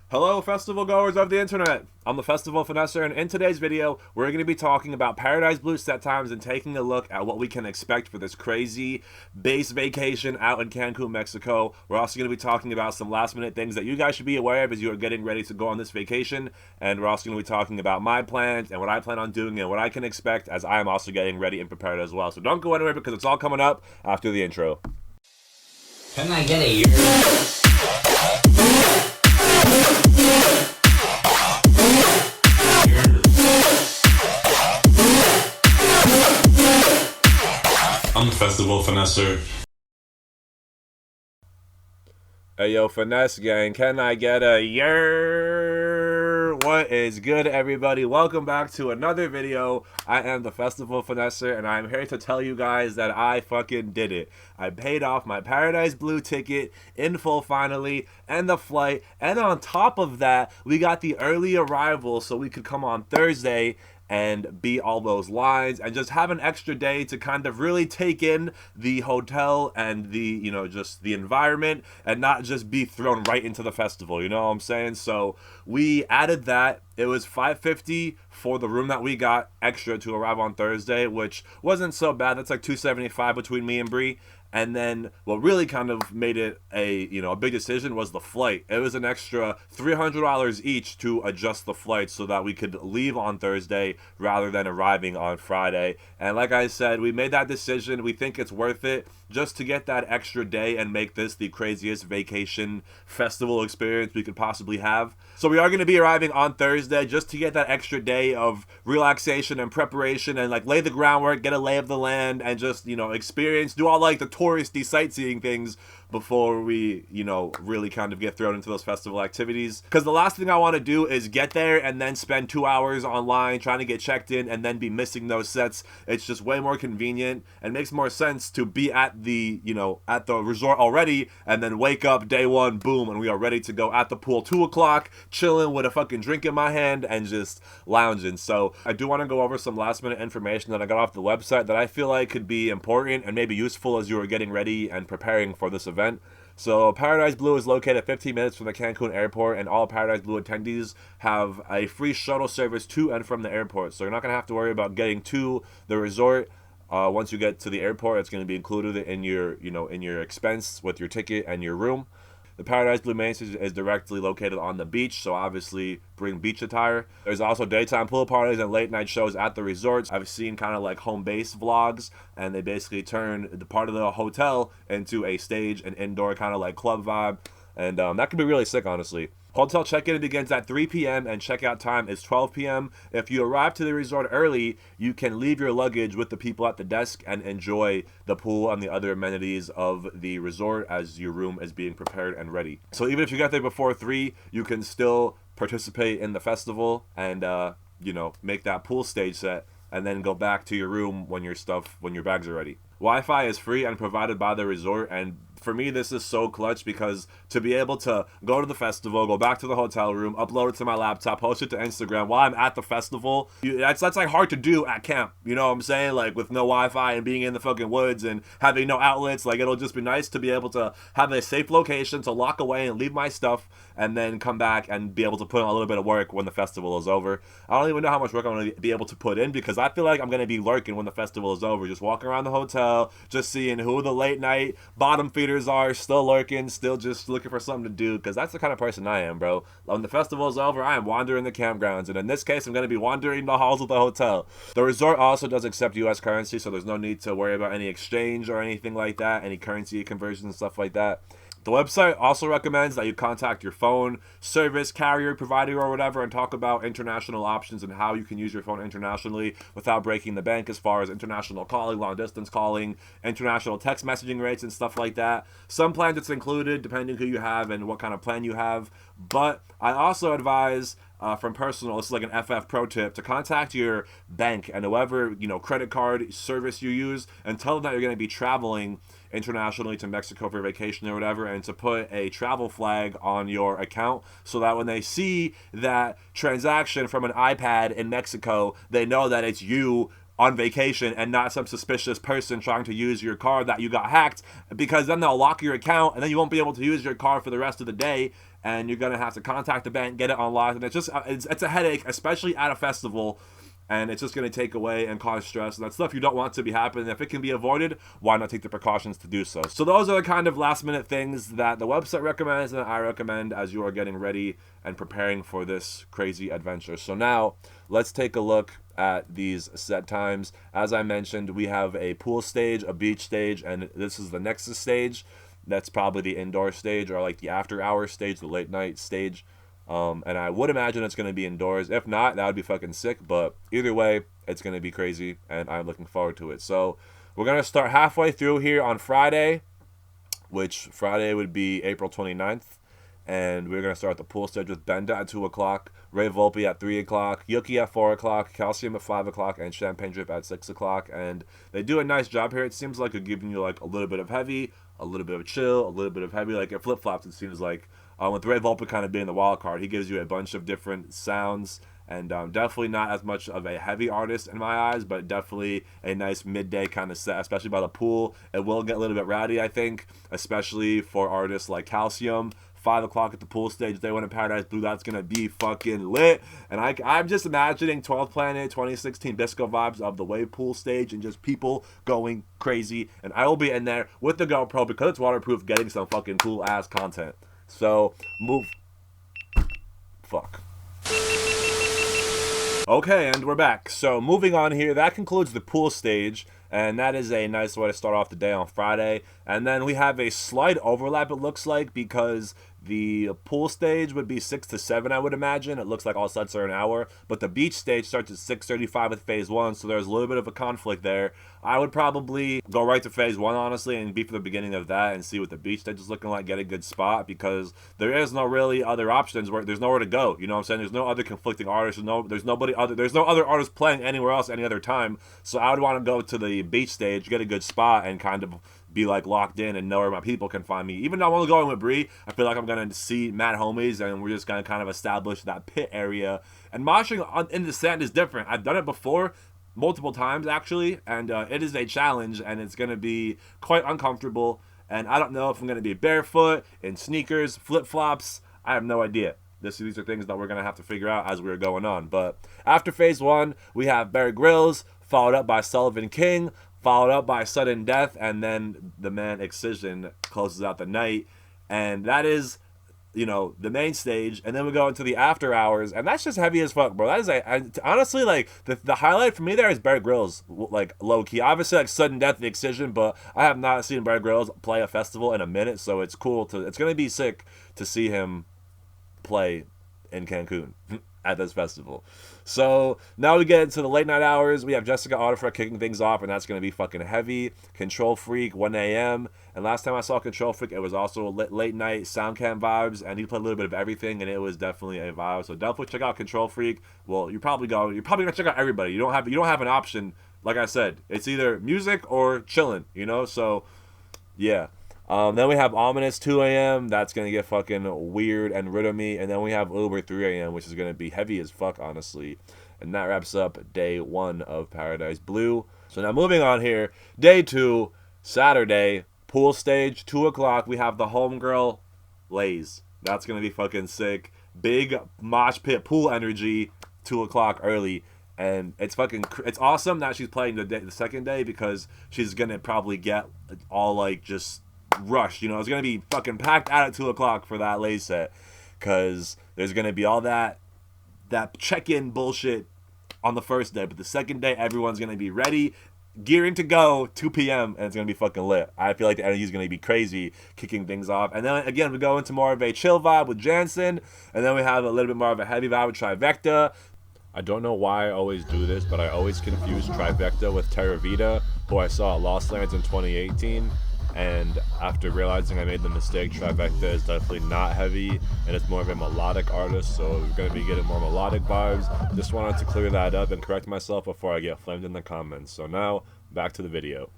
Hello, festival goers of the internet. I'm the Festival Finesser, and in today's video, we're going to be talking about Paradise Blue set times and taking a look at what we can expect for this crazy base vacation out in Cancun, Mexico. We're also going to be talking about some last-minute things that you guys should be aware of as you are getting ready to go on this vacation, and we're also going to be talking about my plans and what I plan on doing and what I can expect as I am also getting ready and prepared as well. So don't go anywhere because it's all coming up after the intro. Can I get a year? I'm the Festival Finesser. Hey yo, Finesse Gang, can I get a yer? What is good, everybody? Welcome back to another video. I am the Festival Finesser, and I'm here to tell you guys that I fucking did it. I paid off my Paradise Blue ticket in full finally, and the flight, and on top of that, we got the early arrival so we could come on Thursday and beat all those lines and just have an extra day to kind of really take in the hotel and the, just the environment and not just be thrown right into the festival, you know what I'm saying? So we added that. It was $550 for the room that we got extra to arrive on Thursday, which wasn't so bad. That's like $275 between me and Bree. And then what really kind of made it a big decision was the flight. It was an extra $300 each to adjust the flight so that we could leave on Thursday rather than arriving on Friday. And like I said, we made that decision. We think it's worth it just to get that extra day and make this the craziest vacation festival experience we could possibly have. So we are going to be arriving on Thursday just to get that extra day of relaxation and preparation and like lay the groundwork, get a lay of the land, and just, experience, do all like the touristy sightseeing things before we, really kind of get thrown into those festival activities. Because the last thing I want to do is get there and then spend 2 hours online trying to get checked in and then be missing those sets. It's just way more convenient and makes more sense to be at the, at the resort already and then wake up day one, boom, and we are ready to go at the pool 2 o'clock, chilling with a fucking drink in my hand and just lounging. So I do want to go over some last minute information that I got off the website that I feel like could be important and maybe useful as you are getting ready and preparing for this event. So Paradise Blue is located 15 minutes from the Cancun Airport, and all Paradise Blue attendees have a free shuttle service to and from the airport. So you're not going to have to worry about getting to the resort. Once you get to the airport, it's going to be included in your, in your expense with your ticket and your room. The Paradise Blue main stage is directly located on the beach, so obviously bring beach attire. There's also daytime pool parties and late night shows at the resorts. I've seen kind of like home base vlogs, and they basically turn the part of the hotel into a stage, an indoor kind of like club vibe, and that could be really sick, honestly. Hotel check-in begins at 3 p.m. and checkout time is 12 p.m. If you arrive to the resort early, you can leave your luggage with the people at the desk and enjoy the pool and the other amenities of the resort as your room is being prepared and ready. So even if you get there before 3, you can still participate in the festival and, make that pool stage set and then go back to your room when your bags are ready. Wi-Fi is free and provided by the resort, and for me this is so clutch because to be able to go to the festival, go back to the hotel room, upload it to my laptop, post it to Instagram while I'm at the festival, that's like hard to do at camp, you know what I'm saying, like with no Wi-Fi and being in the fucking woods and having no outlets. Like it'll just be nice to be able to have a safe location to lock away and leave my stuff and then come back and be able to put in a little bit of work when the festival is over. I don't even know how much work I'm going to be able to put in because I feel like I'm going to be lurking when the festival is over, just walking around the hotel, just seeing who the late night bottom feeders are, still lurking, still just looking for something to do, because that's the kind of person I am, bro. When the festival is over, I am wandering the campgrounds, and in this case, I'm going to be wandering the halls of the hotel. The resort also does accept U.S. currency, so there's no need to worry about any exchange or anything like that, any currency conversions and stuff like that. The website also recommends that you contact your phone service carrier provider or whatever and talk about international options and how you can use your phone internationally without breaking the bank as far as international calling, long distance calling, international text messaging rates and stuff like that. Some plans it's included depending who you have and what kind of plan you have. But I also advise from personal, this is like an FF pro tip, to contact your bank and whoever, credit card service you use and tell them that you're going to be traveling internationally to Mexico for vacation or whatever, and to put a travel flag on your account so that when they see that transaction from an iPad in Mexico, they know that it's you on vacation and not some suspicious person trying to use your card that you got hacked, because then they'll lock your account and then you won't be able to use your card for the rest of the day, and you're gonna have to contact the bank, get it unlocked, and it's a headache, especially at a festival, and it's just going to take away and cause stress, and that's stuff you don't want to be happening. If it can be avoided, why not take the precautions to do so? So those are the kind of last minute things that the website recommends and that I recommend as you are getting ready and preparing for this crazy adventure. So now let's take a look at these set times. As I mentioned, we have a pool stage, a beach stage, and this is the Nexus stage. That's probably the indoor stage, or like the after hours stage, the late night stage. And I would imagine it's going to be indoors. If not, that would be fucking sick. But either way, it's going to be crazy, and I'm looking forward to it. So we're going to start halfway through here on Friday, which Friday would be April 29th. And we're going to start the pool stage with Benda at 2 o'clock, Ray Volpe at 3 o'clock, Yuki at 4 o'clock, Calcium at 5 o'clock, and Champagne Drip at 6 o'clock. And they do a nice job here. It seems like they're giving you like a little bit of heavy, a little bit of chill, a little bit of heavy. Like it flip-flops, it seems like. With Ray Volpe kind of being the wild card, he gives you a bunch of different sounds, and definitely not as much of a heavy artist in my eyes, but definitely a nice midday kind of set, especially by the pool. It will get a little bit rowdy, I think, especially for artists like Calcium. 5 o'clock at the pool stage, Day 1 in Paradise Blue, that's going to be fucking lit. And I'm just imagining 12th Planet 2016 disco vibes of the wave pool stage and just people going crazy. And I will be in there with the GoPro because it's waterproof, getting some fucking cool ass content. So, fuck. Okay, and we're back. So, moving on here, that concludes the pool stage, and that is a nice way to start off the day on Friday. And then we have a slight overlap, it looks like, because the pool stage would be 6 to 7, I would imagine. It looks like all sets are an hour. But the beach stage starts at 6:35 with phase 1, so there's a little bit of a conflict there. I would probably go right to phase 1, honestly, and be for the beginning of that and see what the beach stage is looking like, get a good spot, because there is no really other options. There's nowhere to go, you know what I'm saying? There's no other conflicting artists. There's no other artists playing anywhere else any other time. So I would want to go to the beach stage, get a good spot, and kind of be like locked in and know where my people can find me. Even though I'm only going with Bree, I feel like I'm gonna see mad homies, and we're just gonna kind of establish that pit area. And moshing in the sand is different. I've done it before, multiple times actually, and it is a challenge, and it's gonna be quite uncomfortable. And I don't know if I'm gonna be barefoot, in sneakers, flip flops. I have no idea. These are things that we're gonna have to figure out as we're going on. But after phase 1, we have Bear Grylls, followed up by Sullivan King, followed up by Sudden Death, and then the man Excision closes out the night. And that is, the main stage. And then we go into the after hours, and that's just heavy as fuck, bro. That is honestly, like, the highlight for me there is Bear Grylls, like, low-key. Obviously, like, Sudden Death, the Excision, but I have not seen Bear Grylls play a festival in a minute, so it's cool it's gonna be sick to see him play in Cancun at this festival. So now we get into the late night hours. We have Jessica Audifra kicking things off, and that's going to be fucking heavy. Control Freak, 1 a.m. And last time I saw Control Freak, it was also late night SoundCam vibes, and he played a little bit of everything, and it was definitely a vibe. So definitely check out Control Freak. Well, you're probably gonna check out everybody. You don't have an option. Like I said, it's either music or chilling. So yeah. Then we have Ominous 2 a.m. That's going to get fucking weird and rid of me. And then we have Uber 3 a.m., which is going to be heavy as fuck, honestly. And that wraps up day 1 of Paradise Blue. So now moving on here. Day 2, Saturday, pool stage, 2 o'clock. We have the homegirl, Lays. That's going to be fucking sick. Big mosh pit pool energy, 2 o'clock early. And it's awesome that she's playing the second day, because she's going to probably get all like just rushed. It's gonna be fucking packed out at 2 o'clock for that lay set, because there's gonna be all that check-in bullshit on the first day, but the second day everyone's gonna be ready, gearing to go 2 p.m. and it's gonna be fucking lit. I feel like the energy is gonna be crazy, kicking things off. And then again, we go into more of a chill vibe with Jansen, and then we have a little bit more of a heavy vibe with Trivecta. I don't know why I always do this, but I always confuse Trivecta with Terra Vita, who I saw at Lost Lands in 2018. And after realizing I made the mistake, Trivecta is definitely not heavy, and it's more of a melodic artist, so we're going to be getting more melodic vibes. Just wanted to clear that up and correct myself before I get flamed in the comments. So now, back to the video.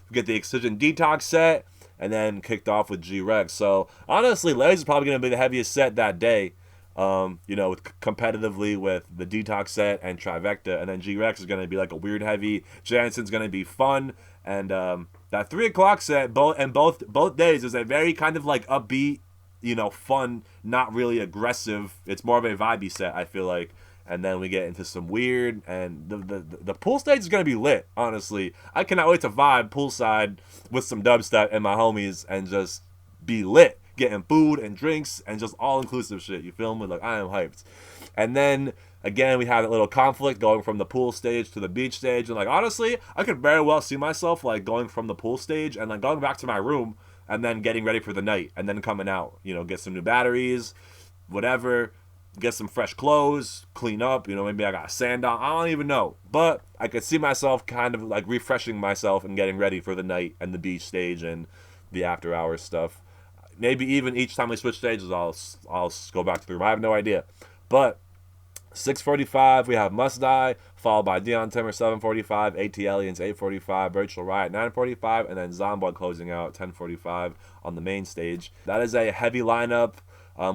We get the Excision Detox set, and then kicked off with G-Rex. So honestly, Lays is probably going to be the heaviest set that day. You know, competitively with the Detox set and Trivecta, and then G-Rex is going to be like a weird heavy. Jansen's going to be fun, and that 3 o'clock set both days is a very kind of like upbeat, you know, fun, not really aggressive. It's more of a vibey set, I feel like. And then we get into some weird, and the pool stage is gonna be lit. Honestly, I cannot wait to vibe poolside with some dubstep and my homies and just be lit, getting food and drinks and just all inclusive shit. You feel me? Like, I am hyped. And then again, we had a little conflict going from the pool stage to the beach stage, and like honestly, I could very well see myself like going from the pool stage and like going back to my room and then getting ready for the night and then coming out. You know, get some new batteries, whatever, get some fresh clothes, clean up, you know, maybe I got sand on, I don't even know. But I could see myself kind of like refreshing myself and getting ready for the night and the beach stage and the after hours stuff. Maybe even each time we switch stages, I'll go back to the room. I have no idea. But 6:45, we have Must Die, followed by Dion Timmer 7:45, AT Aliens 8:45, Virtual Riot 9:45, and then Zomboy closing out 10:45 on the main stage. That is a heavy lineup,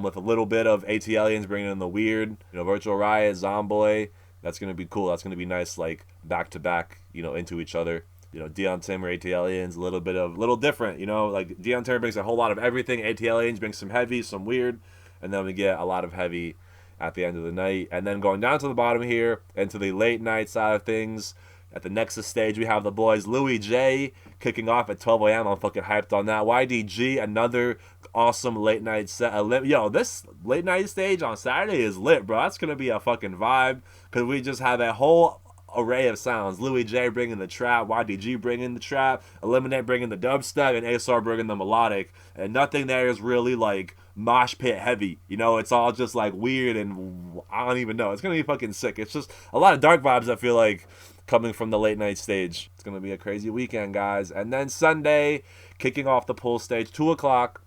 with a little bit of AT Aliens bringing in the weird, you know, Virtual Riot, Zomboy. That's gonna be cool. That's gonna be nice, like back to back, you know, into each other. You know, Dion Timmer, AT Aliens, a little different. You know, like Dion Timmer brings a whole lot of everything. AT Aliens brings some heavy, some weird, and then we get a lot of heavy at the end of the night. And then going down to the bottom here into the late night side of things, at the Nexus stage, we have the boys Louis J kicking off at 12 a.m. I'm fucking hyped on that. YDG, another awesome late night set. Yo, this late night stage on Saturday is lit, bro. That's going to be a fucking vibe because we just have a whole array of sounds. Louis J bringing the trap, YDG bringing the trap, Eliminate bringing the dubstep, and ASR bringing the melodic. And nothing there is really like mosh pit heavy. You know, it's all just like weird and I don't even know. It's going to be fucking sick. It's just a lot of dark vibes, I feel like, coming from the late night stage. It's going to be a crazy weekend, guys. And then Sunday, kicking off the pool stage, 2 o'clock,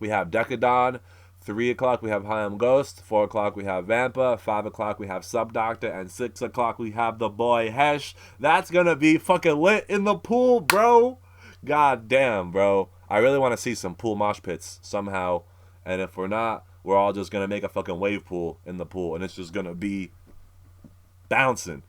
we have Decadon. 3 o'clock, we have Hyam Ghost. 4 o'clock, we have Vampa. 5 o'clock, we have Subdoctor. And 6 o'clock, we have the boy Hesh. That's going to be fucking lit in the pool, bro. God damn, bro. I really want to see some pool mosh pits somehow. And if we're not, we're all just going to make a fucking wave pool in the pool. And it's just going to be bouncing.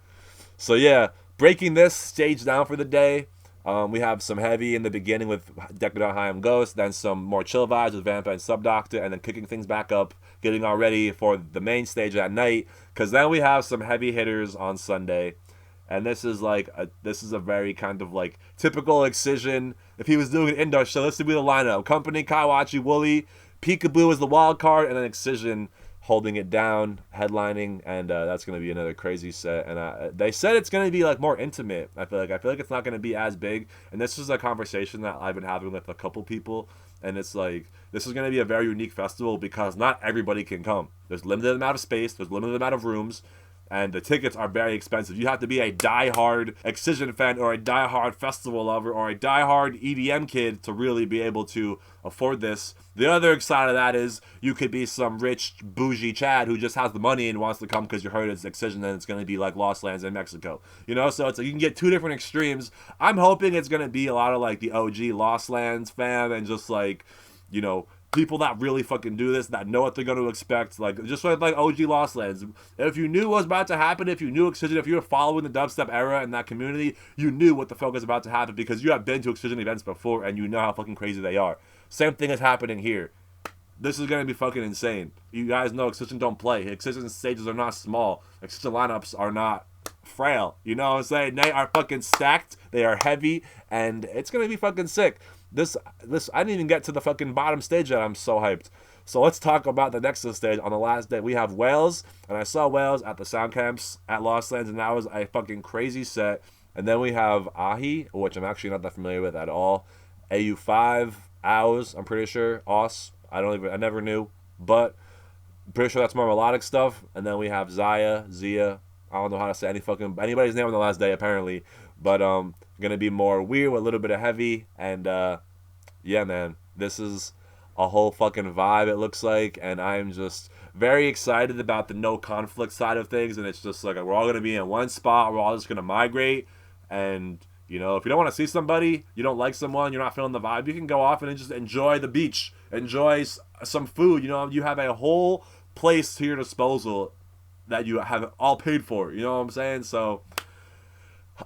So yeah, breaking this stage down for the day. We have some heavy in the beginning with Decadent High and Ghost, then some more chill vibes with Vampa and Subdoctor, and then kicking things back up, getting all ready for the main stage at night. Because then we have some heavy hitters on Sunday, and this is a very kind of like typical Excision. If he was doing an indoor show, this would be the lineup: Company, Kawachi, Wooly, Peekaboo is the wild card, and then Excision holding it down, headlining, and that's going to be another crazy set. And they said it's going to be like more intimate. I feel like it's not going to be as big. And this is a conversation that I've been having with a couple people, and it's like this is going to be a very unique festival because not everybody can come. There's limited amount of space, there's limited amount of rooms, and the tickets are very expensive. You have to be a die-hard Excision fan or a die-hard festival lover or a die-hard EDM kid to really be able to afford this. The other side of that is you could be some rich, bougie Chad who just has the money and wants to come because you heard it's Excision and it's going to be like Lost Lands in Mexico. You know, so it's like you can get two different extremes. I'm hoping it's going to be a lot of like the OG Lost Lands fam and just like, you know, people that really fucking do this, that know what they're going to expect, like just like OG Lost Lands. If you knew what was about to happen, if you knew Excision, if you were following the dubstep era in that community, you knew what the fuck was about to happen because you have been to Excision events before and you know how fucking crazy they are. Same thing is happening here. This is going to be fucking insane. You guys know Excision don't play. Excision stages are not small. Excision lineups are not frail. You know what I'm saying? They are fucking stacked. They are heavy. And it's going to be fucking sick. This I didn't even get to the fucking bottom stage yet. I'm so hyped. So let's talk about the Nexus stage. On the last day, we have Wales. And I saw Wales at the sound camps at Lost Lands. And that was a fucking crazy set. And then we have Ahi, which I'm actually not that familiar with at all. AU5, Ows, I'm pretty sure. Os, I never knew. But I'm pretty sure that's more melodic stuff. And then we have Zia. I don't know how to say anybody's name on the last day apparently. But gonna be more weird with a little bit of heavy. And yeah, man, this is a whole fucking vibe it looks like. And I'm just very excited about the no conflict side of things. And it's just like we're all gonna be in one spot. We're all just gonna migrate. And you know, if you don't want to see somebody, you don't like someone, you're not feeling the vibe, you can go off and just enjoy the beach, enjoy some food. You know, you have a whole place to your disposal that you have all paid for. You know what I'm saying? So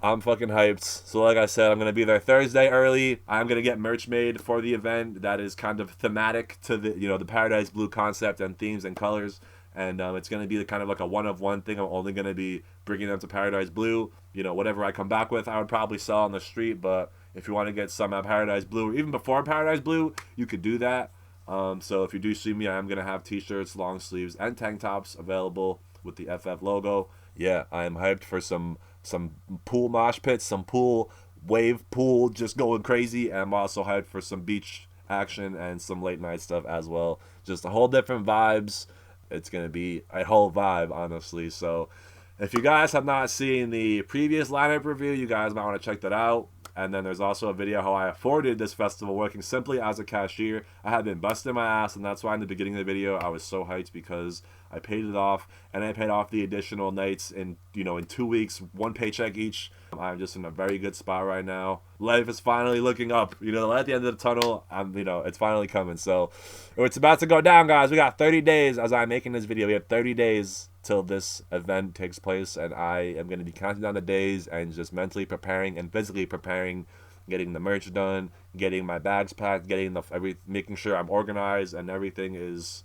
I'm fucking hyped. So like I said, I'm going to be there Thursday early. I'm going to get merch made for the event that is kind of thematic to the, you know, the Paradise Blue concept and themes and colors. And it's going to be kind of like a one-of-one thing. I'm only going to be bringing them to Paradise Blue. You know, whatever I come back with, I would probably sell on the street. But if you want to get some at Paradise Blue, or even before Paradise Blue, you could do that. So if you do see me, I am going to have t-shirts, long sleeves, and tank tops available with the FF logo. Yeah, I am hyped for some pool mosh pits, some pool wave pool just going crazy. And I'm also hyped for some beach action and some late night stuff as well. Just a whole different vibes. It's going to be a whole vibe, honestly. So if you guys have not seen the previous lineup review, you guys might want to check that out. And then there's also a video how I afforded this festival working simply as a cashier. I had been busting my ass, and that's why in the beginning of the video I was so hyped, because I paid it off, and I paid off the additional nights in, you know, in 2 weeks, one paycheck each. I'm just in a very good spot right now. Life is finally looking up. You know, the light at the end of the tunnel, you know, it's finally coming. So it's about to go down, guys. We got 30 days as I'm making this video. We have 30 days till this event takes place, and I am going to be counting down the days and just mentally preparing and physically preparing, getting the merch done, getting my bags packed, getting making sure I'm organized and everything is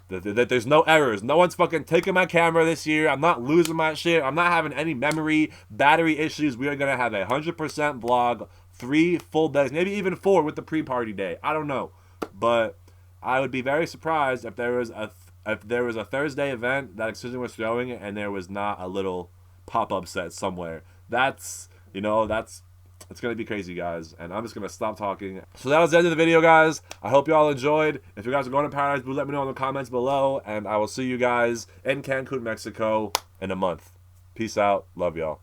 that there's no errors. No one's fucking taking my camera this year. I'm not losing my shit. I'm not having any battery issues. We are gonna have 100% vlog, 3 full days, maybe even 4 with the pre-party day. I don't know, but I would be very surprised if there was a Thursday event that Excision was throwing and there was not a little pop-up set somewhere. It's going to be crazy, guys. And I'm just going to stop talking. So that was the end of the video, guys. I hope you all enjoyed. If you guys are going to Paradise Blue, let me know in the comments below. And I will see you guys in Cancun, Mexico in a month. Peace out. Love y'all.